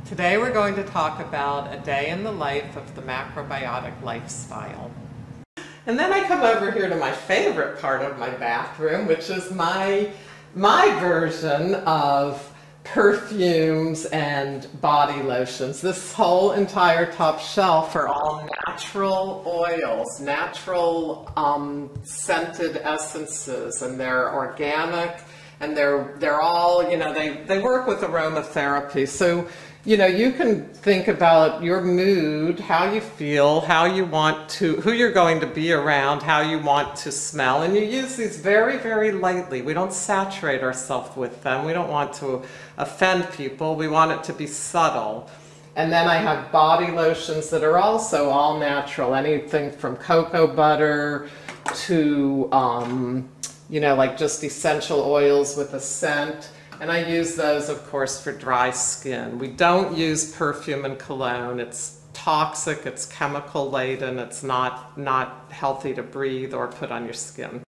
Today we're going to talk about a day in the life of the macrobiotic lifestyle. And then I come over here to my favorite part of my bathroom, which is my version of perfumes and body lotions. This whole entire top shelf are all natural oils, natural scented essences, and they're organic, and they're all, you know, they work with aromatherapy. So, you know, you can think about your mood, how you feel, how you want to, who you're going to be around, how you want to smell, and you use these very, very lightly. We don't saturate ourselves with them. We don't want to offend people. We want it to be subtle. And then I have body lotions that are also all natural, anything from cocoa butter to, you know, like just essential oils with a scent. And I use those, of course, for dry skin. We don't use perfume and cologne. It's toxic, it's chemical laden, it's not healthy to breathe or put on your skin.